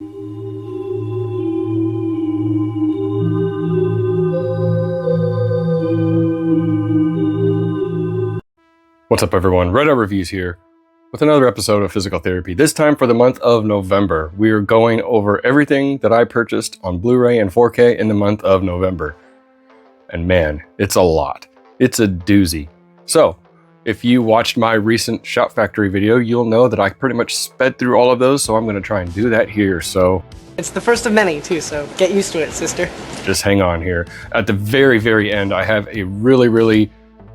What's up everyone, Red Eye Reviews here with another episode of Physical Therapy. This time for the month of November. We are going over everything that I purchased on Blu-ray and 4K in the month of November. And man, it's a lot. It's a doozy. So, if you watched my recent Shout Factory video, you'll know that I pretty much sped through all of those, so I'm going to try and do that here. So it's the first of many too, so get used to it, sister. Just hang on here. At the very end, I have a really,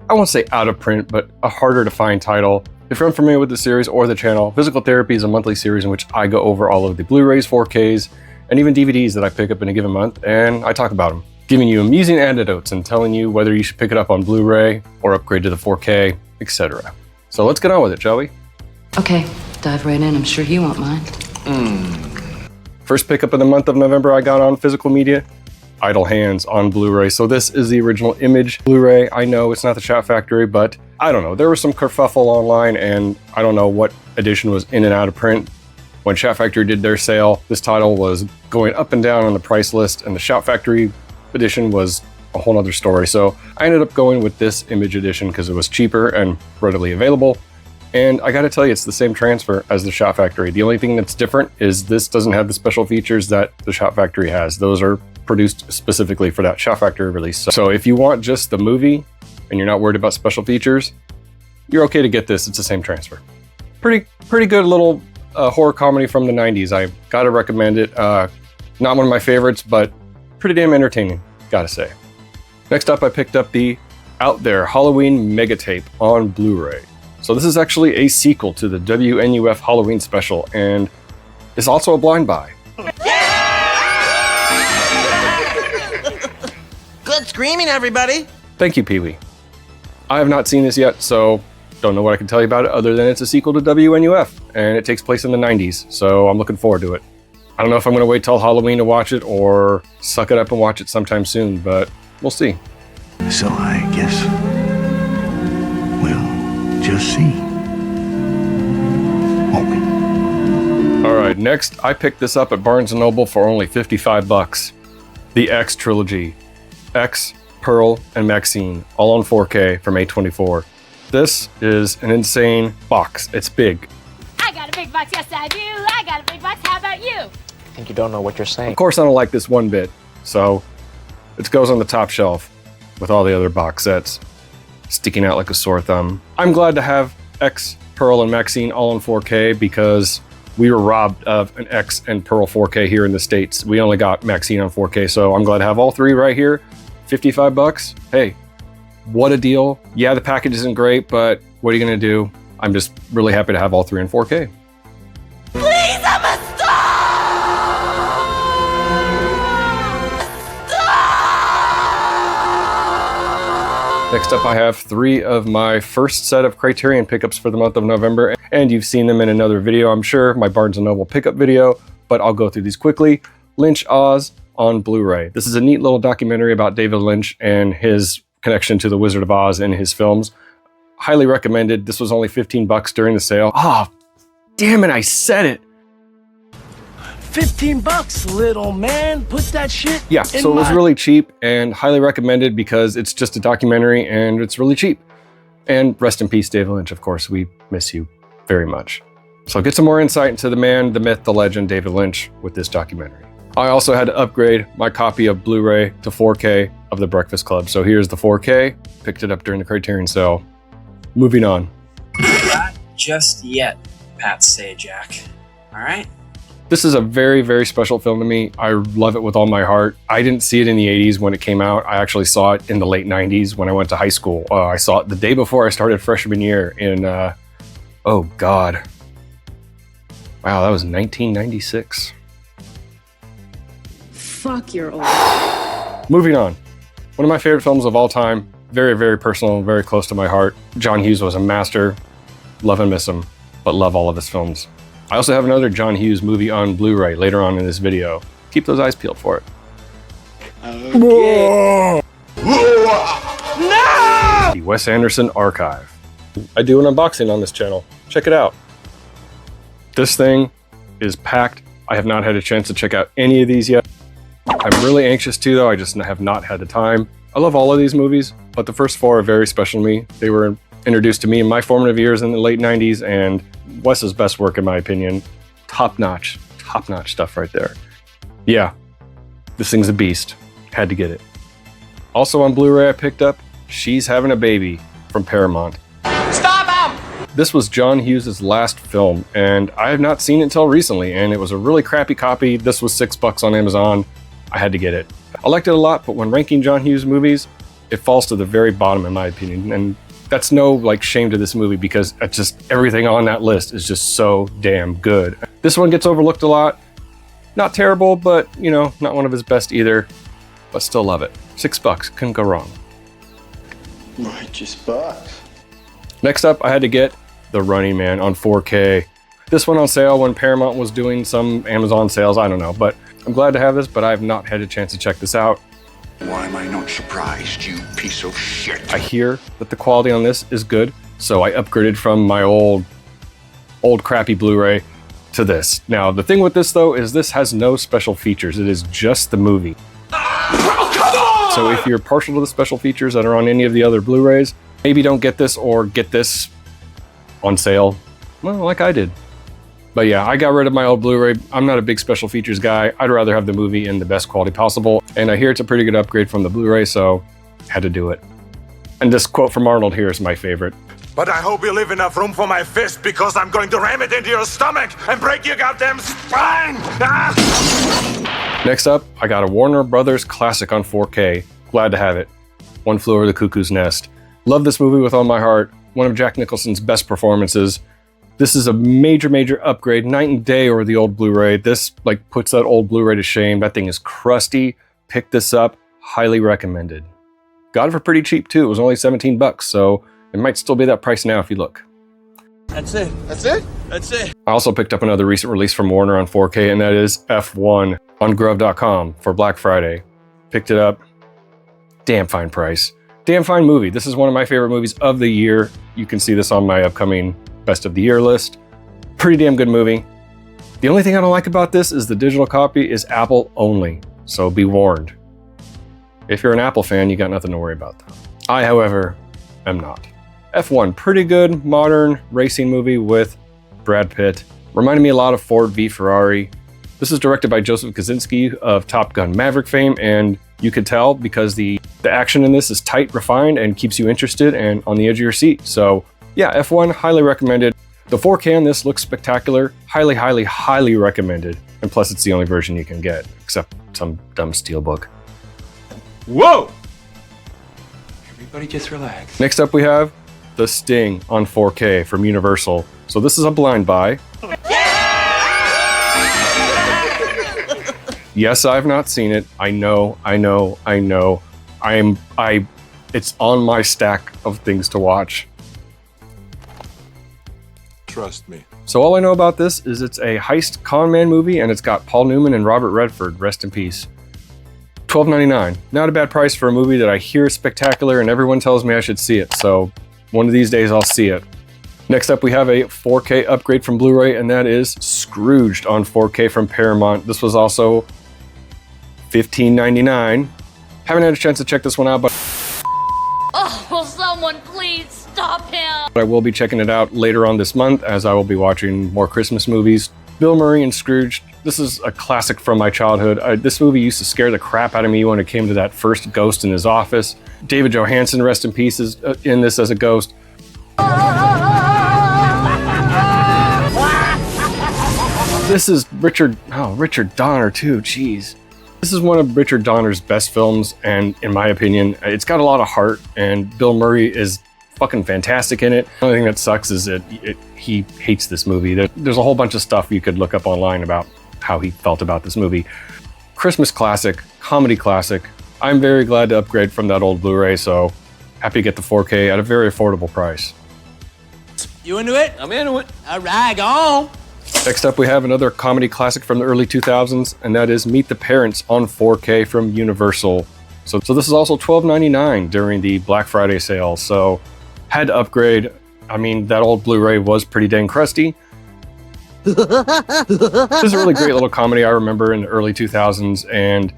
I won't say out of print, but a harder to find title. If you're unfamiliar with the series or the channel, Physical Therapy is a monthly series in which I go over all of the Blu-rays, 4Ks, and even DVDs that I pick up in a given month, and I talk about them, giving you amusing anecdotes and telling you whether you should pick it up on Blu-ray or upgrade to the 4K, etc. So let's get on with it, shall we? Okay, dive right in. I'm sure you won't mind. First pickup of the month of November I got on physical media, Idle Hands on Blu-ray. So this is the original Image Blu-ray. I know it's not the Shout Factory, but I don't know. There was some kerfuffle online, and I don't know what edition was in and out of print. When Shout Factory did their sale, this title was going up and down on the price list, and the Shout Factory edition was a whole other story. So I ended up going with this Image edition because it was cheaper and readily available. And I gotta tell you, it's the same transfer as the Shout Factory. The only thing that's different is this doesn't have the special features that the Shout Factory has. Those are produced specifically for that Shout Factory release. So if you want just the movie and you're not worried about special features, you're okay to get this. It's the same transfer. Pretty good little horror comedy from the 90s. I gotta recommend it. Not one of my favorites, but pretty damn entertaining, gotta say. Next up, I picked up the Out There Halloween Mega Tape on Blu-ray. So this is actually a sequel to the WNUF Halloween special, and it's also a blind buy. Good screaming, everybody! Thank you, Pee-wee. I have not seen this yet, so don't know what I can tell you about it other than it's a sequel to WNUF, and it takes place in the 90s, so I'm looking forward to it. I don't know if I'm going to wait till Halloween to watch it or suck it up and watch it sometime soon, but we'll see. So I guess we'll just see, won't we? All right, next I picked this up at Barnes & Noble for only 55 bucks. The X trilogy. X, Pearl, and Maxine, all on 4K from A24. This is an insane box. It's big. I got a big box, yes I do. I got a big box, how about you? I think you don't know what you're saying. Of course I don't like this one bit, so it goes on the top shelf with all the other box sets sticking out like a sore thumb. I'm glad to have X, Pearl, and Maxine all in 4K because we were robbed of an X and Pearl 4K here in the States. We only got Maxine on 4K, so I'm glad to have all three right here. 55 bucks. Hey, what a deal. Yeah, the package isn't great, but what are you gonna do? I'm just really happy to have all three in 4K. Please, I'm a Next up, I have three of my first set of Criterion pickups for the month of November, and you've seen them in another video, I'm sure, my Barnes & Noble pickup video, but I'll go through these quickly. Lynch Oz on Blu-ray. This is a neat little documentary about David Lynch and his connection to the Wizard of Oz and his films. Highly recommended. This was only 15 bucks during the sale. Ah, damn it, I said it. 15 bucks, little man. Put that shit Yeah, so it was really cheap and highly recommended because it's just a documentary and it's really cheap. And rest in peace, David Lynch, of course. We miss you very much. So get some more insight into the man, the myth, the legend, David Lynch with this documentary. I also had to upgrade my copy of Blu-ray to 4K of The Breakfast Club. So here's the 4K. Picked it up during the Criterion sale. Moving on. Not just yet, Pat Sajak. All right? This is a very special film to me. I love it with all my heart. I didn't see it in the 80s when it came out. I actually saw it in the late 90s when I went to high school. I saw it the day before I started freshman year in, oh God. Wow, that was 1996. Fuck, you're old. Moving on. One of my favorite films of all time. Very personal, very close to my heart. John Hughes was a master. Love and miss him, but love all of his films. I also have another John Hughes movie on Blu-ray later on in this video. Keep those eyes peeled for it. Okay. No! The Wes Anderson Archive. I do an unboxing on this channel. Check it out. This thing is packed I have not had a chance to check out any of these yet. I'm really anxious to, though. I just have not had the time. I love all of these movies, but the first four are very special to me. They were introduced to me in my formative years in the late 90s, and Wes's best work, in my opinion. Top-notch stuff right there. Yeah, this thing's a beast. Had to get it. Also on Blu-ray, I picked up She's Having a Baby from Paramount. Stop him! This was John Hughes' last film, and I have not seen it until recently, and it was a really crappy copy. This was $6 on Amazon. I had to get it. I liked it a lot, but when ranking John Hughes movies, it falls to the very bottom in my opinion, and that's no shame to this movie because it's just everything on that list is just so damn good. This one gets overlooked a lot. Not terrible, but not one of his best either, but still love it. $6, couldn't go wrong. Righteous bucks. Next up, I had to get The Running Man on 4K. This one on sale when Paramount was doing some Amazon sales, I don't know, but I'm glad to have this, but I have not had a chance to check this out. Why am I not surprised, you piece of shit? I hear that the quality on this is good, so I upgraded from my old crappy Blu-ray to this. Now, the thing with this though is this has no special features. It is just the movie. So if you're partial to the special features that are on any of the other Blu-rays, maybe don't get this or get this on sale, well, like I did. But yeah, I got rid of my old Blu-ray. I'm not a big special features guy. I'd rather have the movie in the best quality possible. And I hear it's a pretty good upgrade from the Blu-ray, so had to do it. And this quote from Arnold here is my favorite. But I hope you leave enough room for my fist because I'm going to ram it into your stomach and break your goddamn spine! Ah! Next up, I got a Warner Brothers classic on 4K. Glad to have it. One Flew Over the Cuckoo's Nest. Love this movie with all my heart. One of Jack Nicholson's best performances. This is a major upgrade, night and day over the old Blu-ray. This puts that old Blu-ray to shame. That thing is crusty. Pick this up, highly recommended. Got it for pretty cheap too. It was only $17, so it might still be that price now if you look. That's it. That's it? That's it. I also picked up another recent release from Warner on 4K, and that is F1 on Grove.com for Black Friday. Picked it up. Damn fine price. Damn fine movie. This is one of my favorite movies of the year. You can see this on my upcoming Best of the Year list. Pretty damn good movie. The only thing I don't like about this is the digital copy is Apple only, so be warned. If you're an Apple fan, you got nothing to worry about though. I, however, am not. F1, pretty good modern racing movie with Brad Pitt. Reminded me a lot of Ford v Ferrari. This is directed by Joseph Kosinski of Top Gun Maverick fame, and you could tell because the action in this is tight, refined, and keeps you interested and on the edge of your seat. So yeah, F1, highly recommended. The 4K on this looks spectacular. Highly recommended. And plus, it's the only version you can get, except some dumb steelbook. Whoa! Everybody just relax. Next up, we have The Sting on 4K from Universal. So this is a blind buy. Yes, I've not seen it. I know. It's on my stack of things to watch. Trust me. So all I know about this is it's a heist con man movie, and it's got Paul Newman and Robert Redford, rest in peace. $12.99. Not a bad price for a movie that I hear is spectacular and everyone tells me I should see it, so one of these days I'll see it. Next up, we have a 4K upgrade from Blu-ray, and that is Scrooged on 4K from Paramount. This was also $15.99. Haven't had a chance to check this one out, but Oh, will someone please stop him? I will be checking it out later on this month as I will be watching more Christmas movies. Bill Murray and Scrooge. This is a classic from my childhood. This movie used to scare the crap out of me when it came to that first ghost in his office. David Johansen, rest in peace, is in this as a ghost. This is Richard Donner too, jeez. This is one of Richard Donner's best films, and in my opinion, it's got a lot of heart, and Bill Murray is fucking fantastic in it. The only thing that sucks is that he hates this movie. There's a whole bunch of stuff you could look up online about how he felt about this movie. Christmas classic, comedy classic. I'm very glad to upgrade from that old Blu-ray, so happy to get the 4K at a very affordable price. You into it? I'm into it. All right, go on. Next up, we have another comedy classic from the early 2000s, and that is Meet the Parents on 4K from Universal. So this is also $12.99 during the Black Friday sale, so had to upgrade. I mean, that old Blu-ray was pretty dang crusty. This is a really great little comedy I remember in the early 2000s, and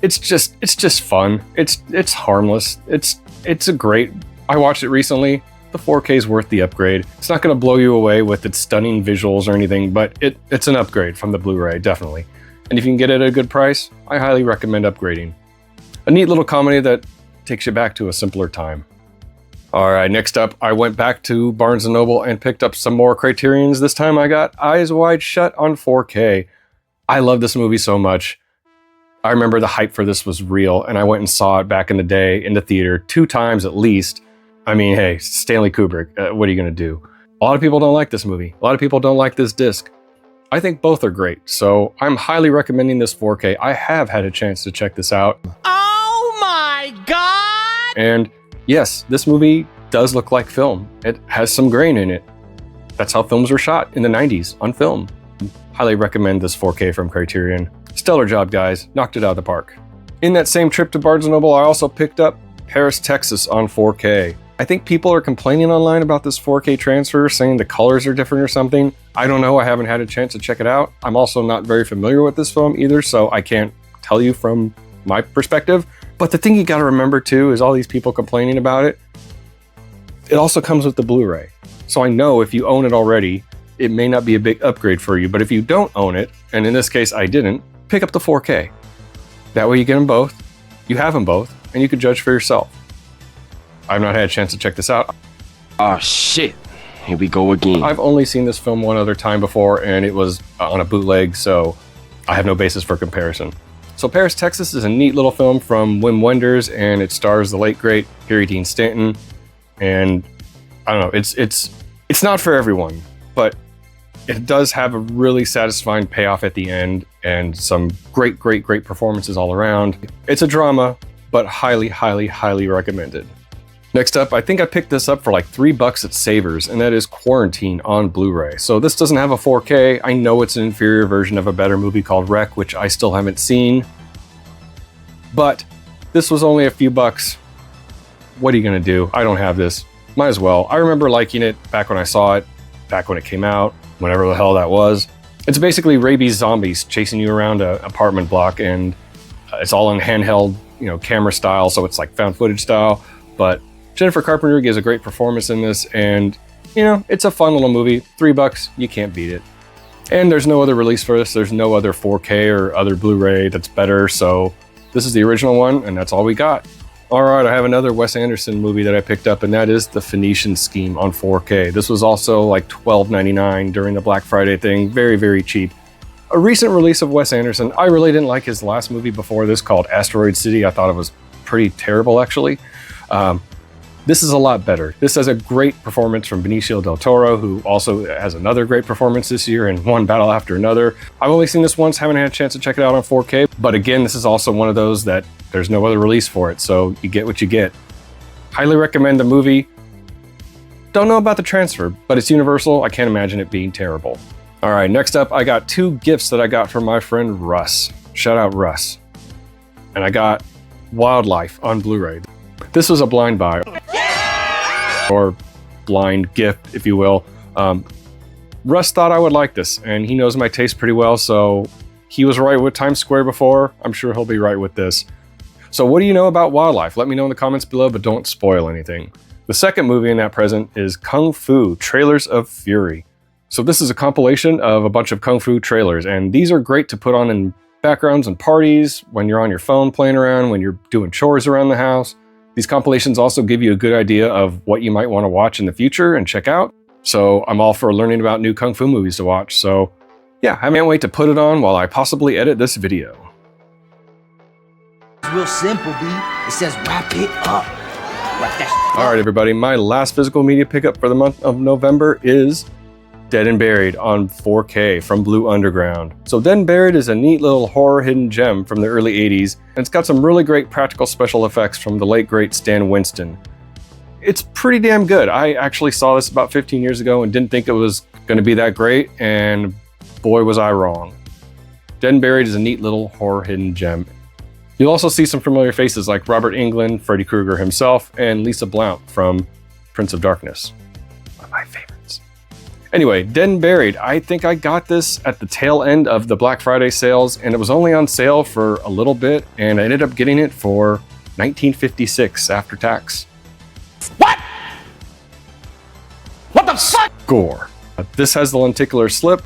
it's just fun. It's harmless. It's a great. I watched it recently. The 4K is worth the upgrade. It's not going to blow you away with its stunning visuals or anything, but it's an upgrade from the Blu-ray, definitely. And if you can get it at a good price, I highly recommend upgrading. A neat little comedy that takes you back to a simpler time. All right, next up, I went back to Barnes & Noble and picked up some more Criterions. This time I got Eyes Wide Shut on 4K. I love this movie so much. I remember the hype for this was real, and I went and saw it back in the day in the theater 2 times at least. I mean, hey, Stanley Kubrick, what are you going to do? A lot of people don't like this movie. A lot of people don't like this disc. I think both are great, so I'm highly recommending this 4K. I have had a chance to check this out. Oh my god! And yes, this movie does look like film. It has some grain in it. That's how films were shot in the 90s, on film. Highly recommend this 4K from Criterion. Stellar job, guys. Knocked it out of the park. In that same trip to Barnes & Noble, I also picked up Paris, Texas on 4K. I think people are complaining online about this 4K transfer, saying the colors are different or something. I don't know. I haven't had a chance to check it out. I'm also not very familiar with this film either, so I can't tell you from my perspective. But the thing you got to remember too is all these people complaining about it. It also comes with the Blu-ray. So I know if you own it already, it may not be a big upgrade for you. But if you don't own it, and in this case I didn't, pick up the 4K. That way you get them both, you have them both, and you can judge for yourself. I've not had a chance to check this out. Oh shit, here we go again. I've only seen this film one other time before, and it was on a bootleg, so I have no basis for comparison. So Paris, Texas is a neat little film from Wim Wenders, and it stars the late great Harry Dean Stanton. And I don't know, it's not for everyone, but it does have a really satisfying payoff at the end and some great performances all around. It's a drama, but highly recommended. Next up, I think I picked this up for like $3 at Savers, and that is Quarantine on Blu-ray. So this doesn't have a 4K. I know it's an inferior version of a better movie called Wreck, which I still haven't seen. But this was only a few bucks. What are you gonna do? I don't have this. Might as well. I remember liking it back when I saw it, back when it came out, whenever the hell that was. It's basically rabies zombies chasing you around an apartment block, and it's all in handheld, camera style, so it's like found footage style. But Jennifer Carpenter gives a great performance in this, and it's a fun little movie. $3, you can't beat it. And there's no other release for this. There's no other 4K or other Blu-ray that's better, so this is the original one, and that's all we got. All right, I have another Wes Anderson movie that I picked up, and that is The Phoenician Scheme on 4K. This was also like $12.99 during the Black Friday thing. Very cheap. A recent release of Wes Anderson. I really didn't like his last movie before this called Asteroid City. I thought it was pretty terrible, actually. This is a lot better. This has a great performance from Benicio del Toro, who also has another great performance this year in one battle after another. I've only seen this once, haven't had a chance to check it out on 4K, but again, this is also one of those that there's no other release for it, so you get what you get. Highly recommend the movie. Don't know about the transfer, but it's Universal. I can't imagine it being terrible. All right, next up, I got 2 gifts that I got from my friend Russ. Shout out Russ. And I got Wildlife on Blu-ray. This was a blind buy, or blind gift, if you will. Russ thought I would like this, and he knows my taste pretty well, so he was right with Times Square before. I'm sure he'll be right with this. So what do you know about Wildlife? Let me know in the comments below, but don't spoil anything. The second movie in that present is Kung Fu, Trailers of Fury. So this is a compilation of a bunch of Kung Fu trailers, and these are great to put on in backgrounds and parties, when you're on your phone playing around, when you're doing chores around the house. These compilations also give you a good idea of what you might want to watch in the future and check out. So I'm all for learning about new Kung Fu movies to watch. So yeah, I can't wait to put it on while I possibly edit this video. It's real simple, B. It says wrap it up. All right, everybody. My last physical media pickup for the month of November is Dead and Buried on 4K from Blue Underground. So Dead and Buried is a neat little horror hidden gem from the early 80s, and it's got some really great practical special effects from the late great Stan Winston. It's pretty damn good. I actually saw this about 15 years ago and didn't think it was going to be that great, and boy was I wrong. Dead and Buried is a neat little horror hidden gem. You'll also see some familiar faces like Robert Englund, Freddy Krueger himself, and Lisa Blount from Prince of Darkness. One of my favorites. Anyway, Dead and Buried. I think I got this at the tail end of the Black Friday sales, and it was only on sale for a little bit, and I ended up getting it for $19.56 after tax. What? What the fuck? Gore. This has the lenticular slip.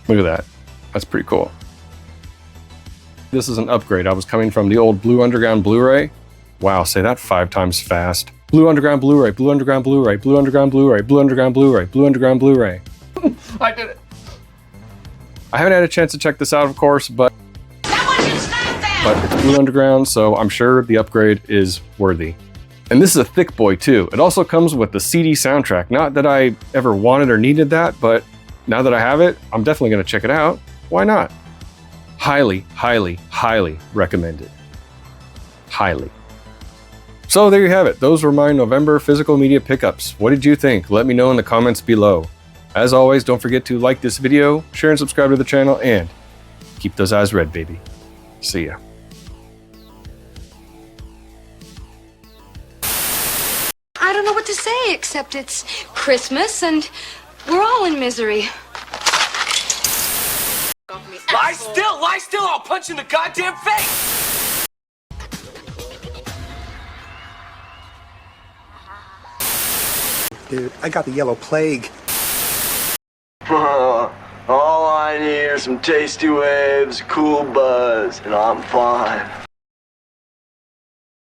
Look at that. That's pretty cool. This is an upgrade. I was coming from the old Blue Underground Blu-ray. Wow, say that 5 times fast. Blue Underground Blu-ray, Blue Underground Blu-ray, Blue Underground Blu-ray, Blue Underground Blu-ray, Blue Underground Blu-ray. I did it. I haven't had a chance to check this out, of course, but it's Blue Underground, so I'm sure the upgrade is worthy. And this is a thick boy too. It also comes with the CD soundtrack. Not that I ever wanted or needed that, but now that I have it, I'm definitely gonna check it out. Why not? Highly, highly, highly recommended. Highly. So there you have it. Those were my November physical media pickups. What did you think? Let me know in the comments below. As always, don't forget to like this video, share and subscribe to the channel, and keep those eyes red, baby. See ya. I don't know what to say except it's Christmas and we're all in misery. Lie still, I'll punch you in the goddamn face! Dude, I got the yellow plague. All I need are some tasty waves, cool buzz, and I'm fine.